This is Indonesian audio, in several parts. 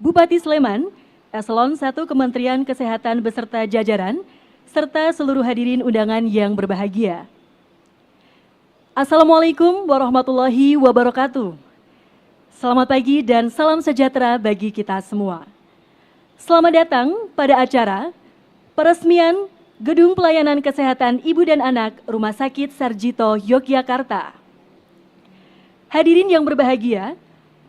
Bupati Sleman, Eselon 1 Kementerian Kesehatan beserta jajaran, serta seluruh hadirin undangan yang berbahagia. Assalamualaikum warahmatullahi wabarakatuh. Selamat pagi dan salam sejahtera bagi kita semua. Selamat datang pada acara peresmian Gedung Pelayanan Kesehatan Ibu dan Anak Rumah Sakit Sarjito Yogyakarta. Hadirin yang berbahagia,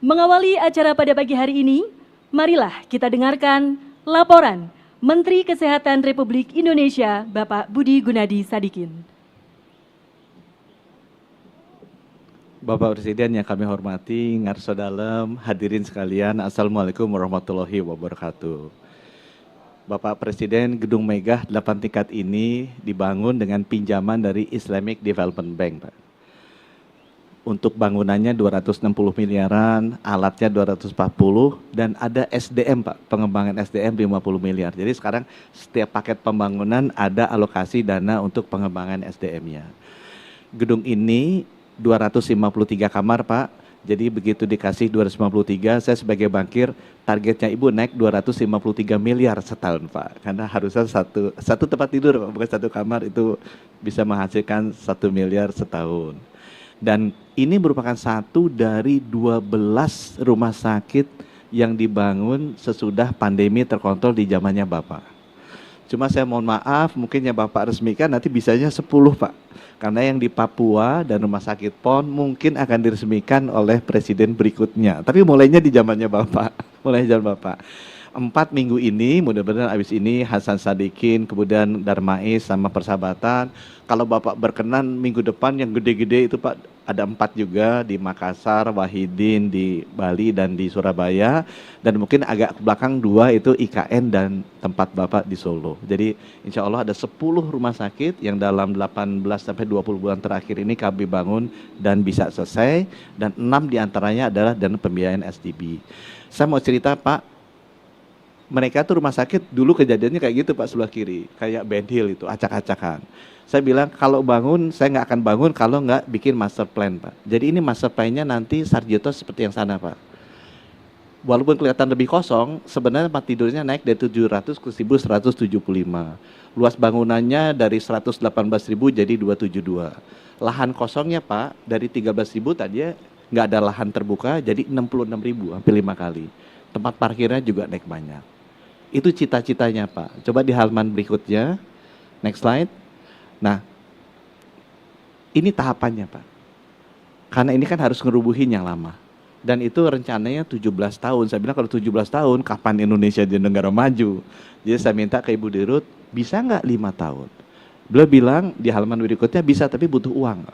mengawali acara pada pagi hari ini, marilah kita dengarkan laporan Menteri Kesehatan Republik Indonesia, Bapak Budi Gunadi Sadikin. Bapak Presiden yang kami hormati, ngarso dalem, hadirin sekalian, Assalamualaikum warahmatullahi wabarakatuh. Bapak Presiden, Gedung Megah 8 tingkat ini dibangun dengan pinjaman dari Islamic Development Bank, Pak. Untuk bangunannya 260 miliaran, alatnya 240, dan ada SDM, Pak, pengembangan SDM 50 miliar. Jadi sekarang setiap paket pembangunan ada alokasi dana untuk pengembangan SDM-nya. Gedung ini 253 kamar, Pak. Jadi begitu dikasih 253, saya sebagai bankir, targetnya Ibu naik 253 miliar setahun, Pak. Karena harusnya satu tempat tidur, Pak, bukan satu kamar, itu bisa menghasilkan 1 miliar setahun. Dan ini merupakan satu dari 12 rumah sakit yang dibangun sesudah pandemi terkontrol di zamannya Bapak. Cuma saya mohon maaf, mungkin yang Bapak resmikan nanti bisanya 10, Pak. Karena yang di Papua dan rumah sakit PON mungkin akan diresmikan oleh presiden berikutnya. Tapi mulainya di zamannya Bapak, mulai zaman Bapak. 4 minggu ini, mudah-mudahan habis ini Hasan Sadikin, kemudian Darmais sama Persahabatan. Kalau Bapak berkenan minggu depan yang gede-gede itu, Pak, ada 4 juga di Makassar, Wahidin di Bali dan di Surabaya. Dan mungkin agak ke belakang 2 itu IKN dan tempat Bapak di Solo. Jadi insya Allah ada 10 rumah sakit yang dalam 18 sampai 20 bulan terakhir ini kami bangun dan bisa selesai. Dan 6 diantaranya adalah dana pembiayaan SDB. Saya mau cerita, Pak, mereka tuh rumah sakit dulu kejadiannya kayak gitu, Pak, sebelah kiri, kayak Ben Hill itu, acak-acakan. Saya bilang kalau bangun, saya nggak akan bangun kalau nggak bikin master plan, Pak. Jadi ini master plan-nya nanti Sarjito seperti yang sana, Pak. Walaupun kelihatan lebih kosong, sebenarnya tempat tidurnya naik dari 700 ke 1175. Luas bangunannya dari 118.000 jadi 272. Lahan kosongnya, Pak, dari 13.000 tadi nggak ada lahan terbuka, jadi 66.000, hampir 5 kali. Tempat parkirnya juga naik banyak. Itu cita-citanya, Pak. Coba di halaman berikutnya, next slide. Nah, ini tahapannya, Pak. Karena ini kan harus ngerubuhin yang lama. Dan itu rencananya 17 tahun. Saya bilang kalau 17 tahun, kapan Indonesia jadi negara maju? Jadi saya minta ke Ibu Dirut, bisa nggak 5 tahun? Beliau bilang di halaman berikutnya bisa, tapi butuh uang.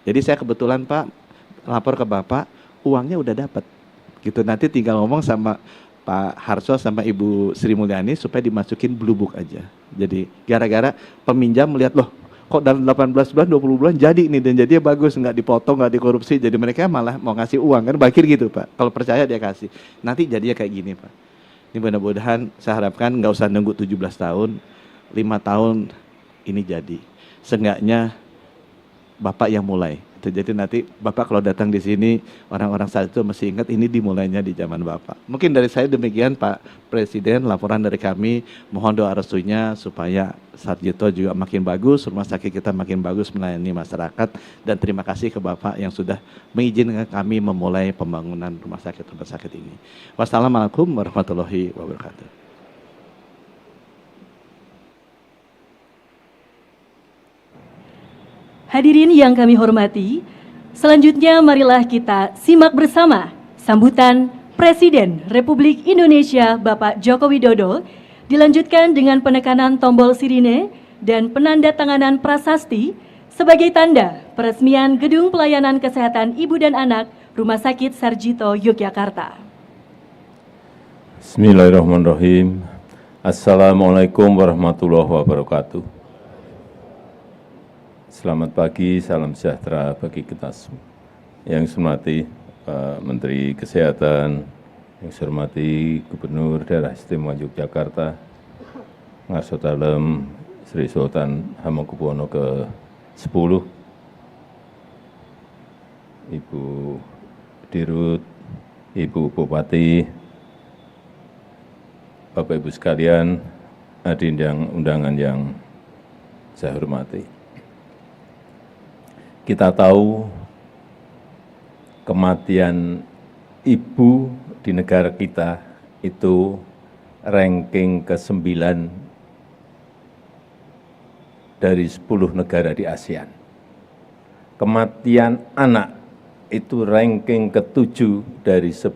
Jadi saya kebetulan, Pak, lapor ke Bapak, uangnya udah dapat. Gitu, nanti tinggal ngomong sama Pak Harso sama Ibu Sri Mulyani supaya dimasukin blue book aja. Jadi gara-gara peminjam melihat, loh kok dalam 18 bulan, 20 bulan jadi ini, dan jadinya bagus, nggak dipotong, nggak dikorupsi, jadi mereka malah mau ngasih uang, kan bakir gitu, Pak. Kalau percaya dia kasih, nanti jadinya kayak gini, Pak. Ini mudah-mudahan saya harapkan nggak usah nunggu 17 tahun, 5 tahun ini jadi. Seenggaknya Bapak yang mulai. Jadi nanti Bapak kalau datang di sini, orang-orang saat itu masih ingat ini dimulainya di zaman Bapak. Mungkin dari saya demikian, Pak Presiden, laporan dari kami. Mohon doa restunya supaya Sarjito juga makin bagus, rumah sakit kita makin bagus melayani masyarakat. Dan terima kasih ke Bapak yang sudah mengizinkan kami memulai pembangunan rumah sakit ini. Wassalamualaikum warahmatullahi wabarakatuh. Hadirin yang kami hormati, selanjutnya marilah kita simak bersama sambutan Presiden Republik Indonesia Bapak Joko Widodo, dilanjutkan dengan penekanan tombol sirine dan penandatanganan prasasti sebagai tanda peresmian Gedung Pelayanan Kesehatan Ibu dan Anak Rumah Sakit Sarjito Yogyakarta. Bismillahirrahmanirrahim. Assalamualaikum warahmatullahi wabarakatuh. Selamat pagi, salam sejahtera bagi kita semua. Yang saya hormati Pak Menteri Kesehatan, yang saya hormati Gubernur Daerah Istimewa Yogyakarta, Ngarso Dalem Sri Sultan Hamengkubuwono ke-10, Ibu Dirut, Ibu Bupati, Bapak Ibu sekalian, hadirin yang undangan yang saya hormati. Kita tahu kematian ibu di negara kita itu ranking ke-9 dari 10 negara di ASEAN. Kematian anak itu ranking ke-7 dari 10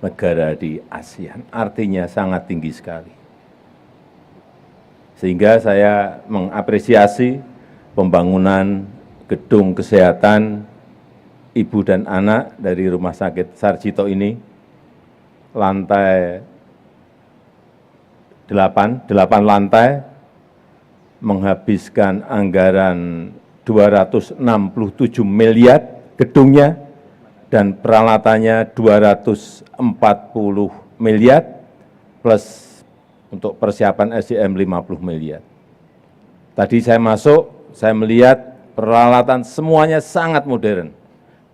negara di ASEAN. Artinya sangat tinggi sekali. Sehingga saya mengapresiasi pembangunan gedung kesehatan ibu dan anak dari Rumah Sakit Sarjito ini, lantai 8 lantai, menghabiskan anggaran 267 miliar gedungnya, dan peralatannya 240 miliar, plus untuk persiapan SDM 50 miliar. Tadi saya masuk, saya melihat peralatan semuanya sangat modern,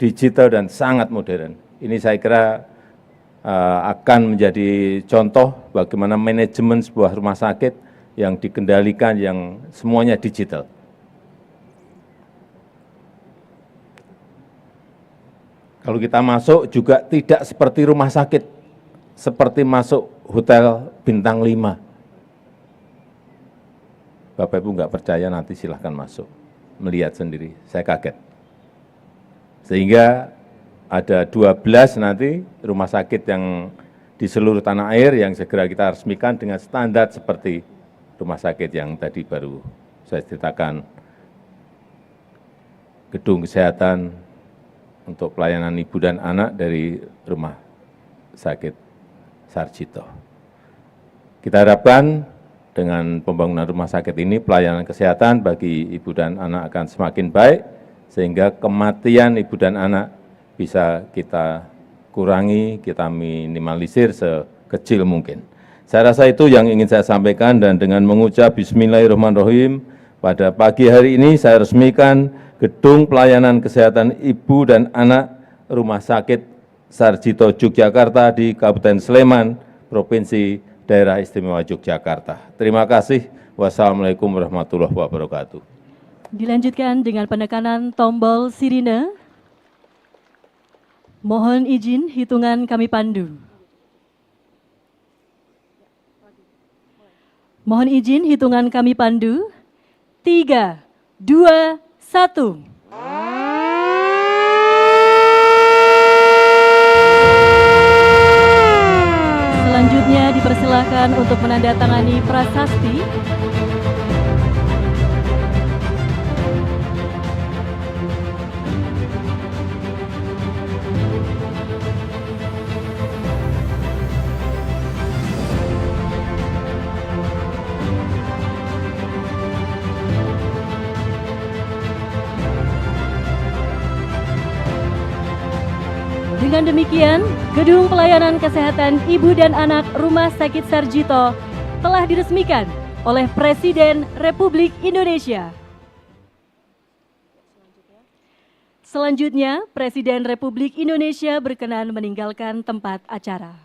digital dan sangat modern. Ini saya kira akan menjadi contoh bagaimana manajemen sebuah rumah sakit yang dikendalikan, yang semuanya digital. Kalau kita masuk juga tidak seperti rumah sakit, seperti masuk hotel bintang 5. Bapak Ibu nggak percaya, nanti silahkan masuk, melihat sendiri, saya kaget. Sehingga ada 12 nanti rumah sakit yang di seluruh tanah air yang segera kita resmikan dengan standar seperti rumah sakit yang tadi baru saya ceritakan. Gedung kesehatan untuk pelayanan ibu dan anak dari Rumah Sakit Sarjito. Kita harapkan dengan pembangunan rumah sakit ini pelayanan kesehatan bagi ibu dan anak akan semakin baik, sehingga kematian ibu dan anak bisa kita kurangi, kita minimalisir sekecil mungkin. Saya rasa itu yang ingin saya sampaikan, dan dengan mengucap Bismillahirrahmanirrahim, pada pagi hari ini saya resmikan Gedung Pelayanan Kesehatan Ibu dan Anak Rumah Sakit Sarjito Yogyakarta di Kabupaten Sleman, Provinsi Daerah Istimewa Yogyakarta. Terima kasih. Wassalamualaikum warahmatullahi wabarakatuh. Dilanjutkan dengan penekanan tombol sirine. Mohon izin hitungan kami pandu. Mohon izin hitungan kami pandu. 3, 2, 1. Selanjutnya dipersilakan untuk menandatangani prasasti. Dengan demikian, Gedung Pelayanan Kesehatan Ibu dan Anak Rumah Sakit Sarjito telah diresmikan oleh Presiden Republik Indonesia. Selanjutnya, Presiden Republik Indonesia berkenan meninggalkan tempat acara.